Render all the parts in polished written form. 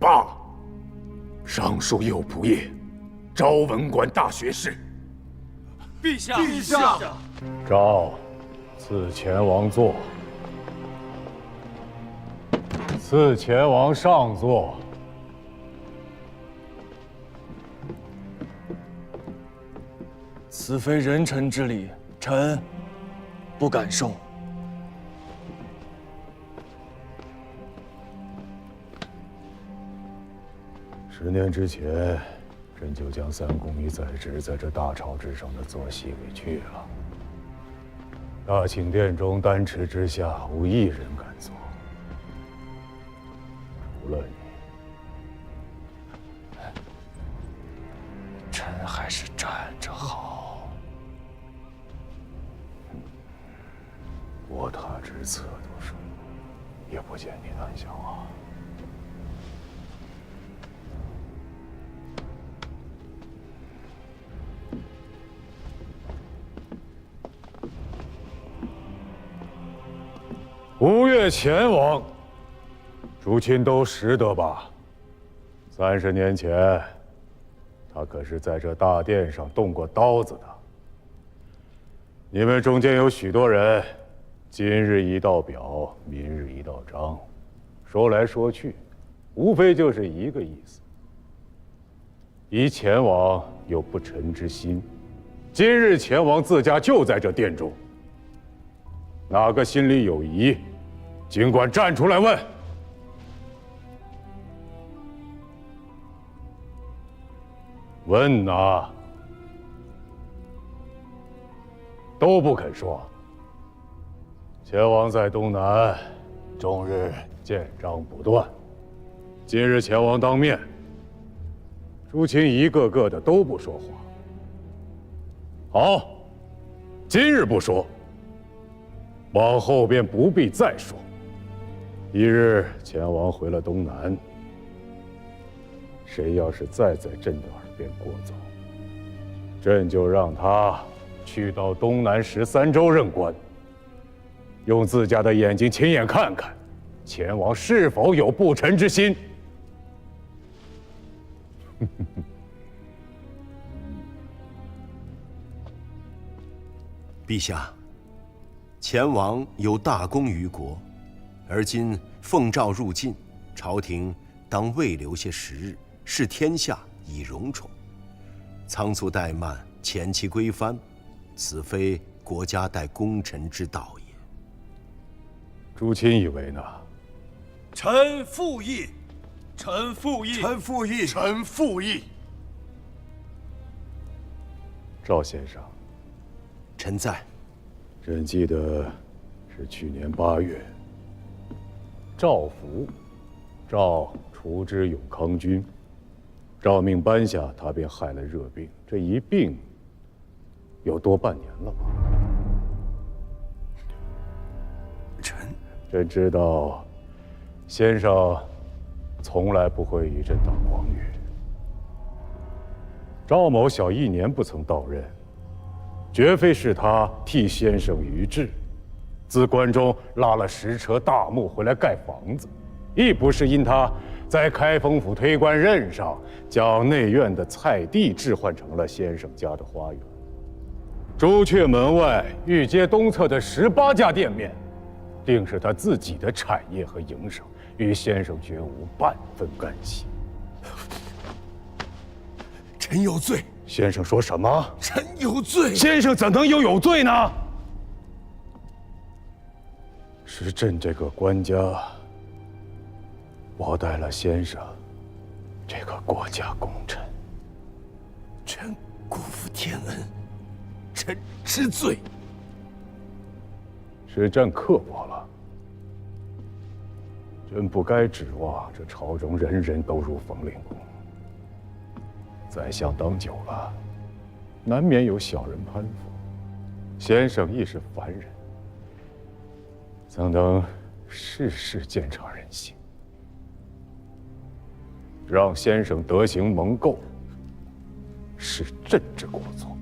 罢。尚书右仆射，昭文馆大学士。陛下，陛下，诏赐前王座，赐前王上座。此非人臣之礼，臣不敢受。10年之前，朕就将三公一在职在这大朝之上的坐席给去了。大寝殿中丹池之下，无一人敢坐，除了你。臣还是站着好。卧榻之侧都是，也不见你胆小啊。吴越前王，诸亲都识得吧？30年前，他可是在这大殿上动过刀子的。你们中间有许多人，今日一道表，明日一道章，说来说去，无非就是一个意思：疑前王有不臣之心。今日前王自家就在这殿中，哪个心里有疑？尽管站出来问。问呐，都不肯说。前王在东南，终日建章不断。今日前王当面，诸亲一个个的都不说话。好，今日不说，往后便不必再说。一日前王回了东南，谁要是再在朕的耳边过早，朕就让他去到东南13州任官，用自家的眼睛亲眼看看，前王是否有不臣之心。陛下，前王有大功于国，而今奉诏入晋，朝廷当未留些时日，视天下以荣宠。仓促怠慢，前期规范，此非国家待功臣之道也。诸亲以为呢？臣附议，臣附议，臣附议，臣附议。赵先生，臣在。朕记得是去年8月，赵福，赵除之永康君，诏命颁下，他便害了热病。这一病，有多半年了吧？朕知道，先生从来不会与朕当皇御。赵某小1年不曾到任，绝非是他替先生于治，自关中拉了10车大木回来盖房子，亦不是因他在开封府推官任上将内院的菜地置换成了先生家的花园。朱雀门外御街东侧的18家店面，定是他自己的产业和营生，与先生绝无半分干系。臣有罪。先生说什么？臣有罪。先生怎能有罪呢？是朕这个官家薄待了先生这个国家功臣，臣辜负天恩，臣知罪。是朕刻薄了。朕不该指望这朝中人人都入冯令宫。宰相当久了，难免有小人攀附。先生亦是凡人，怎能事事见察人心？让先生德行蒙垢，是朕之过错。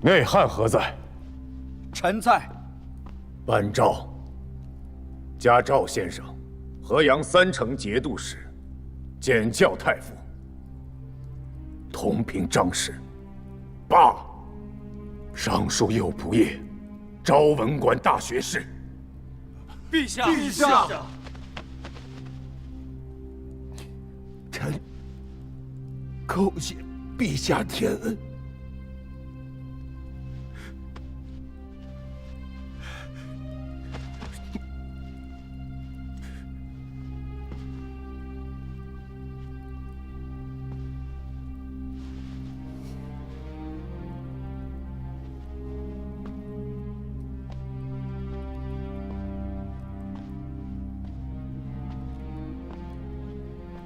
内翰何在？臣在。颁诏，加赵先生河阳3城节度使，检校太傅，同平章事。罢。尚书右仆射，昭文馆大学士。陛下，陛下，臣叩谢陛下天恩。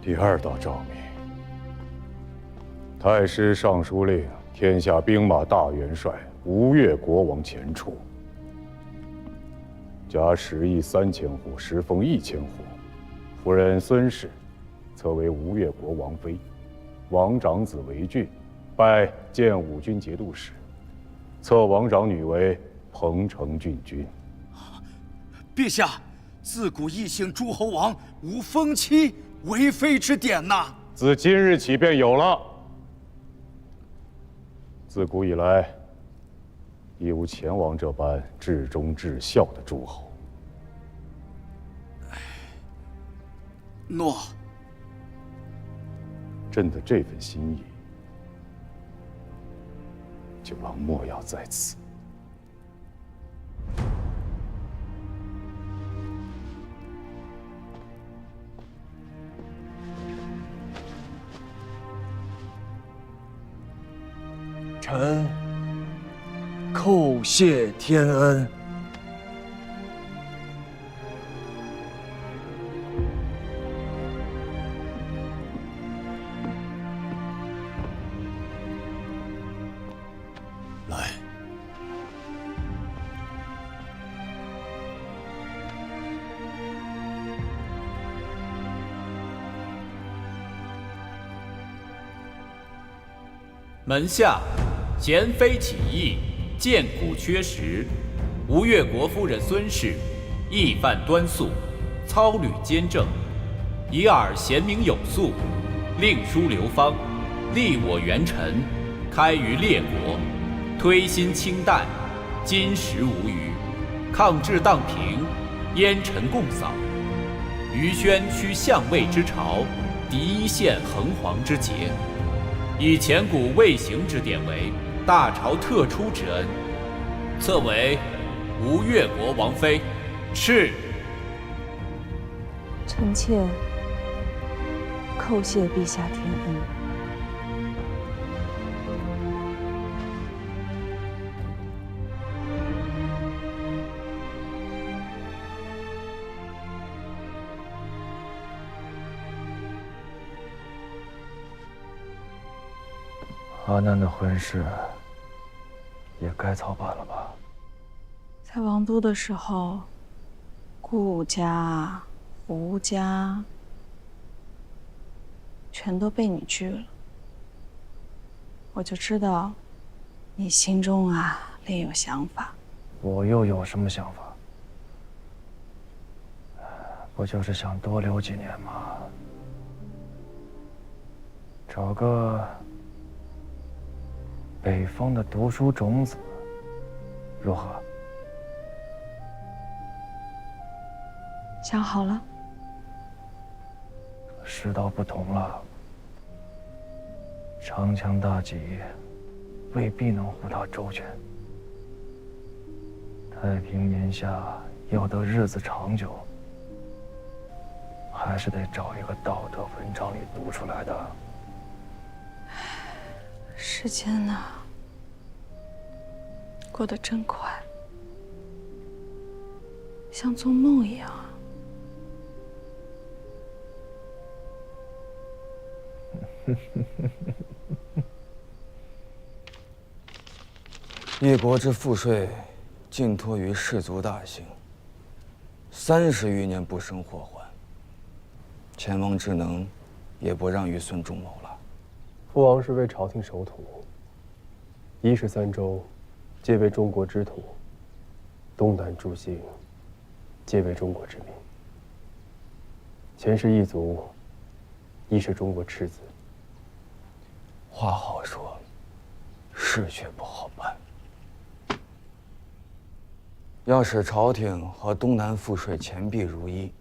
第2道诏命：太师尚书令天下兵马大元帅吴越国王前处，加10邑3000户，实封1000户。夫人孙氏册为吴越国王妃，王长子为郡，拜建武军节度使，册王长女为彭城郡君。陛下，自古异姓诸侯王无封妻为妃之典呐。自今日起便有了。自古以来，亦无前王这般至忠至孝的诸侯。诺。朕的这份心意，就望莫要在此。臣叩谢天恩。来，门下贤妃起义，剑骨缺实。吴越国夫人孙氏，义范端肃，操履坚正，以尔贤明有素，令书流芳，立我元臣，开于列国，推心清淡，金石无虞，抗制荡平，烟尘共扫。于宣趋相位之朝，敌一线横黄之节，以前古未行之典为大朝特出之恩，册为吴越国王妃。是。臣妾叩谢陛下天恩。阿难的婚事也该操办了吧？在王都的时候，顾家、胡家全都被你拒了，我就知道你心中另有想法。我又有什么想法？不就是想多留几年吗？找个北方的读书种子，如何？想好了？世道不同了，长枪大戟未必能护到周全。太平年下要得日子长久，还是得找一个道德文章里读出来的。时间过得真快，像做梦一样啊。一国之赋税，尽托于士族大姓，30余年不生祸患。前王之能，也不让于孙仲谋了。父王是为朝廷守土，一是3州，皆为中国之土，东南诸姓，皆为中国之民。前世一族，亦是中国赤子。话好说，事却不好办。要使朝廷和东南赋税钱币如一，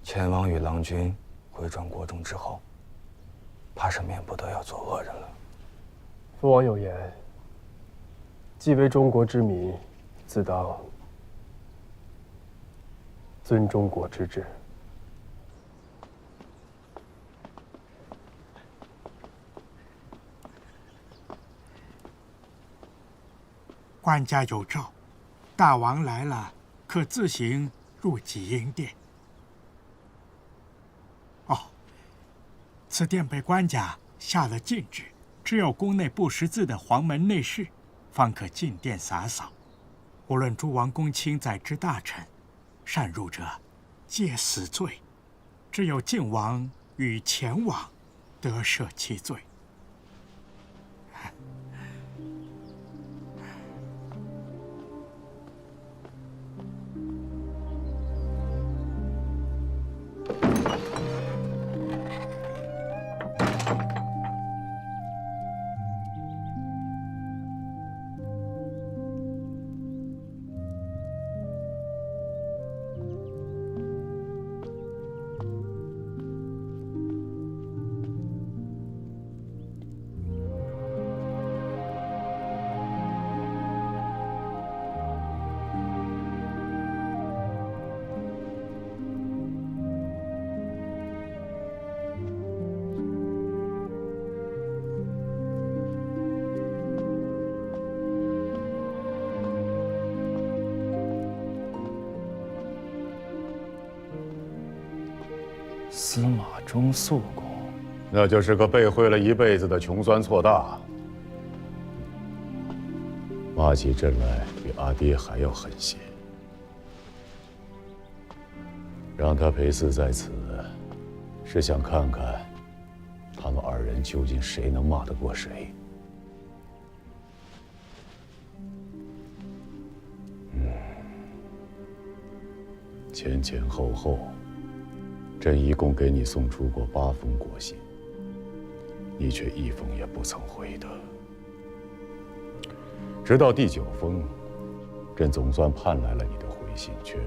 前王与郎君回转国中之后，怕是免不得要做恶人了。父王有言：既为中国之民，自当尊中国之治。官家有诏，大王来了，可自行入极阴殿。哦，此殿被官家下了禁制，只有宫内不识字的黄门内侍，方可进殿洒扫。无论诸王公卿在之大臣，擅入者，皆死罪。只有晋王与前王得赦其罪。司马衷肃公，那就是个被贿了一辈子的穷酸错大。骂起朕来比阿爹还要狠些。让他陪祀在此，是想看看他们二人究竟谁能骂得过谁。前前后后，朕一共给你送出过8封国信，你却一封也不曾回得。直到第9封，朕总算盼来了你的回信，却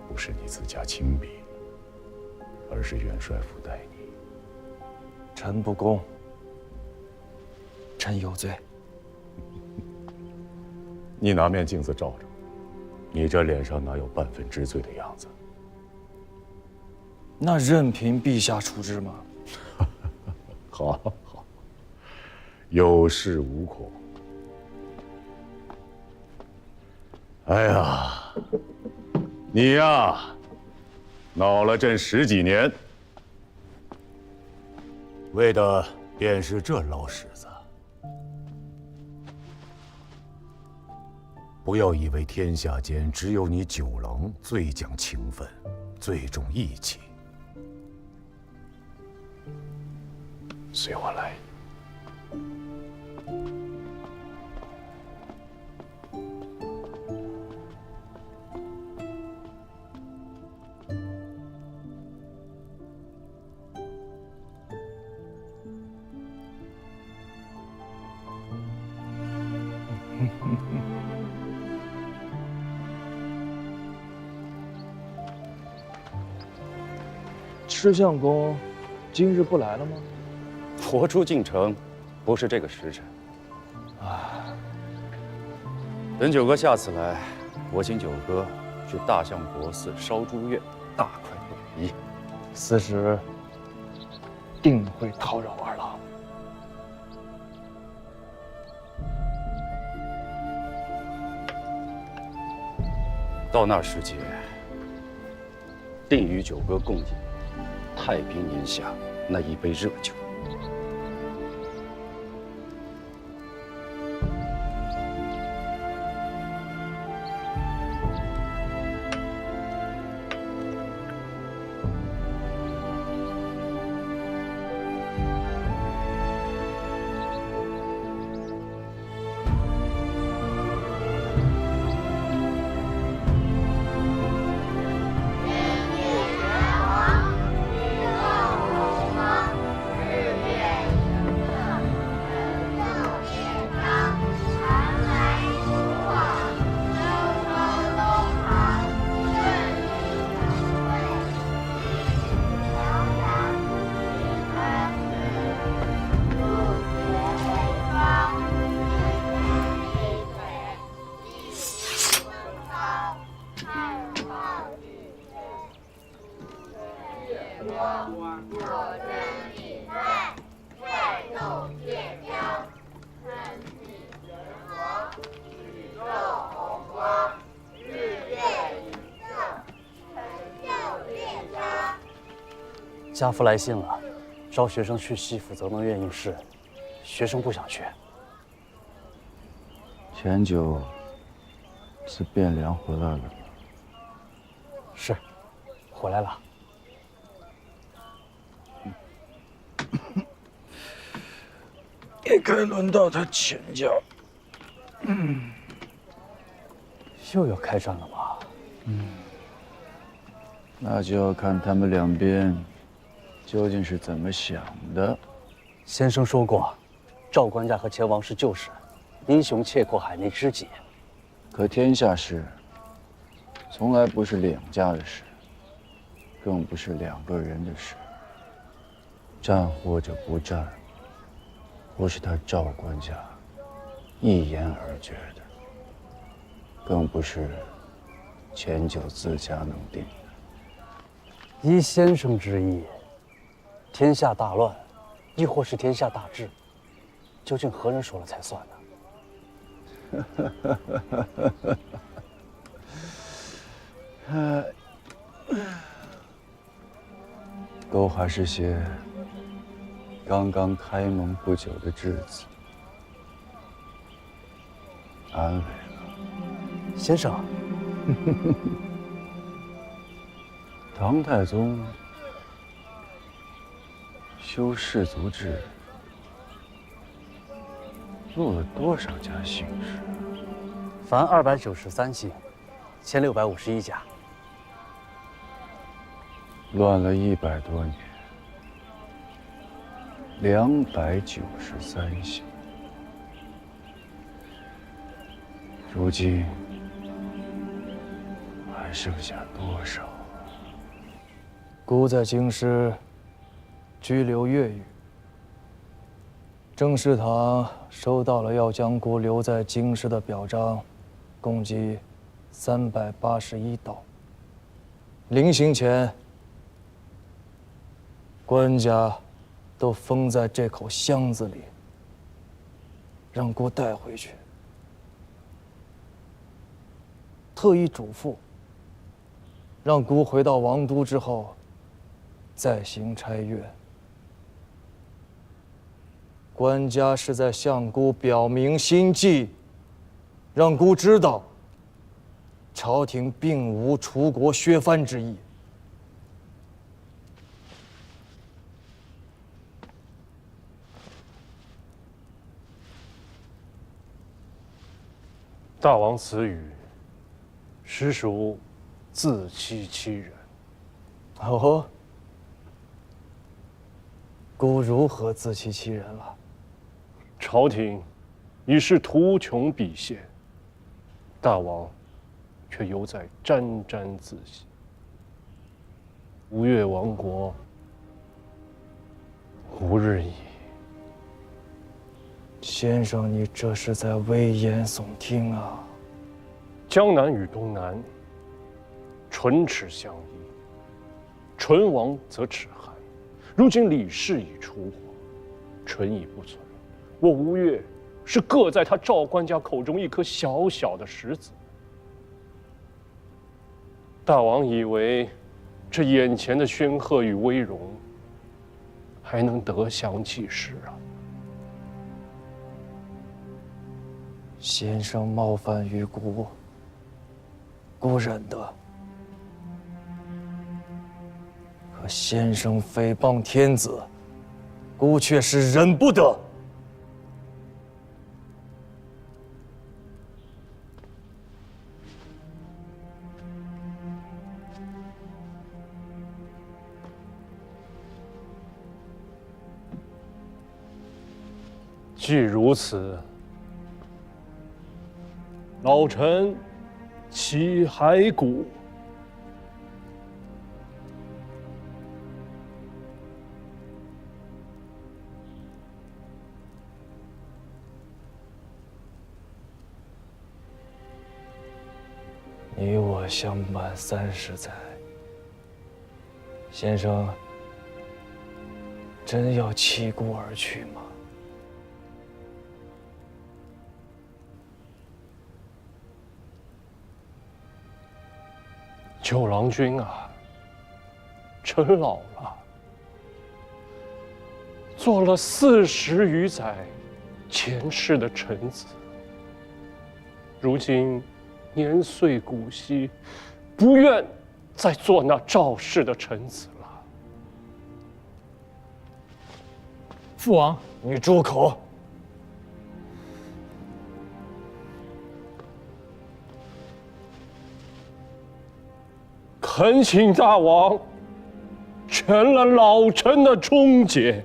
不是你自家亲笔，而是元帅府代你。臣不恭，臣有罪。你拿面镜子照照，你这脸上哪有半分知罪的样子？那任凭陛下处置吗？好，好，有恃无恐。哎呀，你呀，闹了朕10几年，为的便是这老屎子。不要以为天下间只有你9郎最讲情分，最重义气。随我来。赤相公，今日不来了吗？佛出京城，不是这个时辰。啊，等九哥下次来，我请九哥去大相国寺烧猪月，大快朵颐。此时定会讨扰二郎。到那时节，定与九哥共饮太平年下那一杯热酒。家父来信了，招学生去西府泽能院应试，学生不想去。前九是汴梁回来了吗？是，回来了。也该轮到他请教。又要开战了吗？那就要看他们两边究竟是怎么想的。先生说过，赵官家和前王是旧识，英雄切阔海内知己。可天下事，从来不是两家的事，更不是两个人的事。战或者不战，不是他赵官家一言而决的，更不是前九自家能定的。依先生之意，天下大乱，亦或是天下大治，究竟何人说了才算呢？都还是些刚刚开蒙不久的稚子，安慰了。先生，唐太宗修氏族制，录了多少家姓氏？凡293姓，1651家。乱了100多年，293姓。如今还剩下多少？孤在京师拘留越狱，郑士堂收到了要将孤留在京师的表彰，共计381道。临行前，官家都封在这口箱子里，让孤带回去。特意嘱咐，让孤回到王都之后，再行差阅。官家是在向孤表明心迹，让孤知道，朝廷并无除国削藩之意。大王此语，实属自欺欺人。哦，孤如何自欺欺人了？朝廷已是图穷匕现，大王却犹在沾沾自喜。吴越亡国无日矣。先生，你这是在危言耸听啊！江南与东南唇齿相依，唇亡则齿寒。如今李氏已出火，唇已不存，我吴越是各在他赵官家口中一颗小小的石子。大王以为这眼前的煊赫与威荣，还能得享几时啊？先生冒犯于孤，孤忍得；可先生诽谤天子，孤却是忍不得。既如此，老臣启骸骨。你我相伴30载，先生真要弃孤而去吗？九郎君啊，臣老了，做了40余载前世的臣子，如今年岁古稀，不愿再做那赵氏的臣子了。父王，你住口！恳请大王全了老臣的忠节。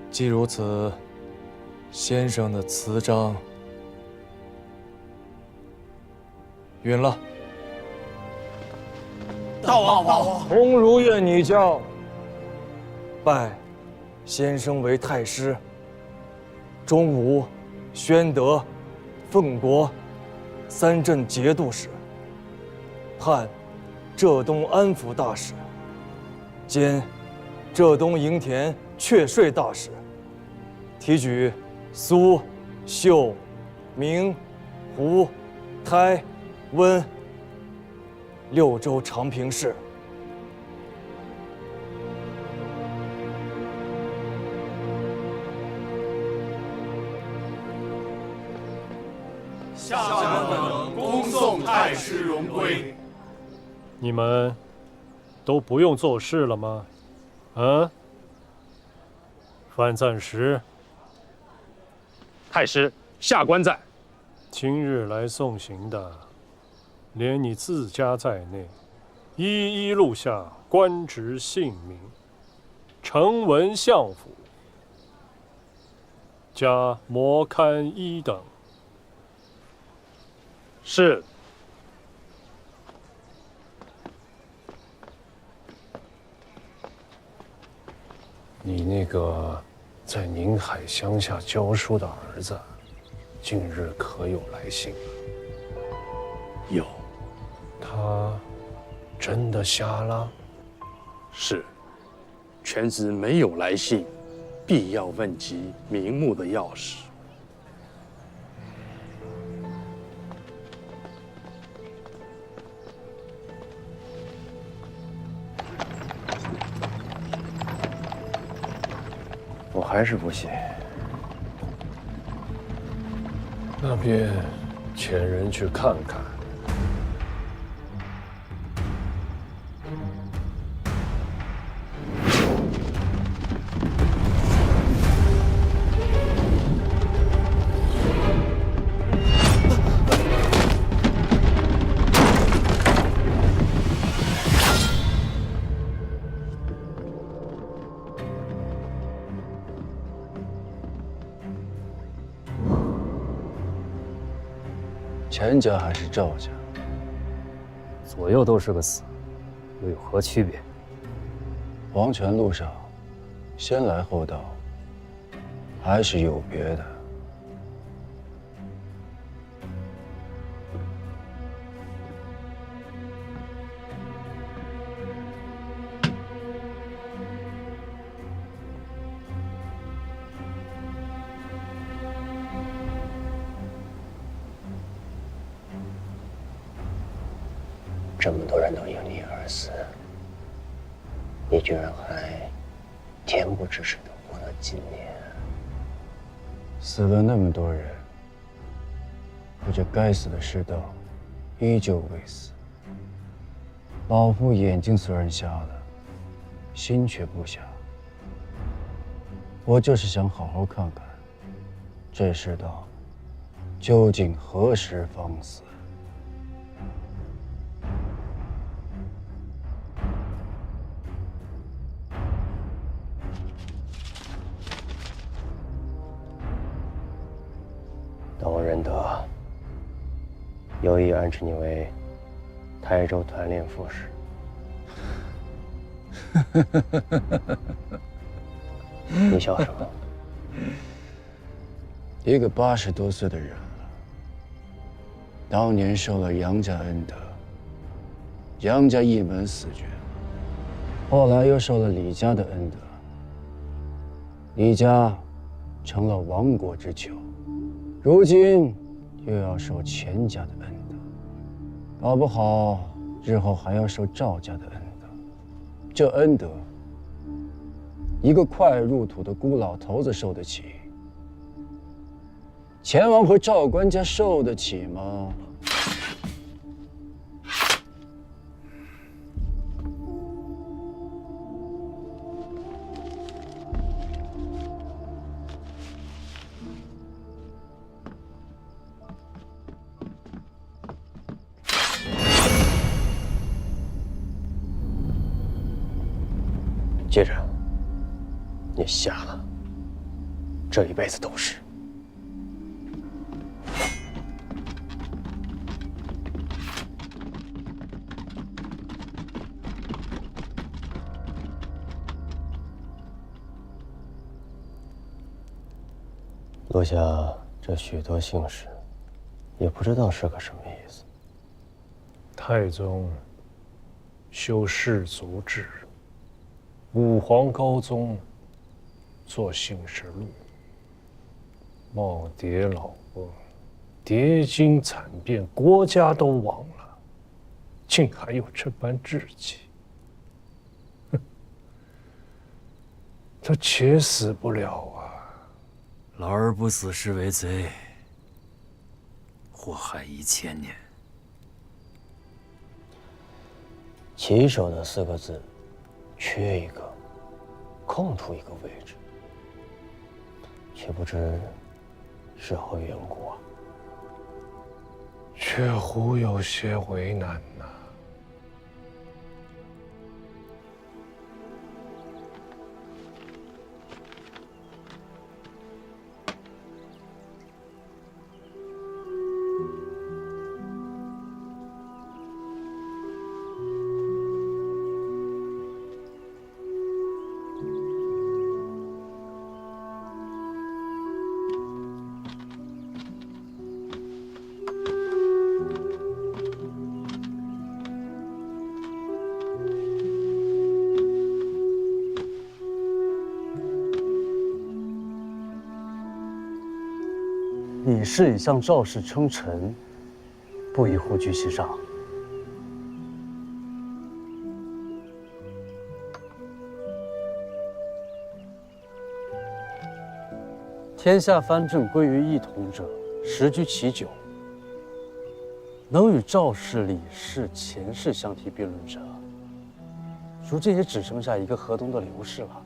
既如此，先生的词章允了。大王，鸿儒院女教拜先生为太师，中武、宣德、奉国3镇节度使，判浙东安抚大使，兼浙东营田阙税大使，提举苏、秀、明、胡、台、温6州长平氏。下等恭送太师荣归。你们都不用做事了吗？啊？范赞时，太师，下官在。今日来送行的，连你自家在内，一一录下官职姓名，呈文相府，加摩勘1等。是。你那个在宁海乡下教书的儿子，近日可有来信？有。他真的瞎了？是。犬子没有来信，必要问及名目的钥匙。我还是不信。那便遣人去看看。钱家还是赵家？左右都是个死，又有何区别？黄泉路上，先来后到，还是有别的。这么多人都因你而死，你居然还恬不知耻地活到今年。死了那么多人，可这该死的世道依旧未死。老夫眼睛虽然瞎了，心却不瞎。我就是想好好看看，这世道究竟何时方死。但我认得，有意安置你为台州团练副使。你笑什么？一个80多岁的人了，当年受了杨家恩德，杨家一门死绝；后来又受了李家的恩德，李家成了亡国之囚。如今又要受钱家的恩德，搞不好日后还要受赵家的恩德。这恩德，一个快入土的孤老头子受得起，钱王和赵官家受得起吗？接着，你瞎了，这一辈子都是。落下这许多姓氏，也不知道是个什么意思。太宗修氏族制，武皇高宗做姓氏录，耄耋老翁，叠经惨变，国家都亡了，竟还有这般志气，哼！他且死不了啊！老儿不死是为贼，祸害1000年。旗手的4个字，缺一个，空出一个位置，却不知是何缘故啊？却乎有些为难呐。李氏已向赵氏称臣，不宜忽居其上。天下藩镇归于一统者，实居其九。能与赵氏、李氏、钱氏相提并论者，如今也只剩下一个河东的刘氏了。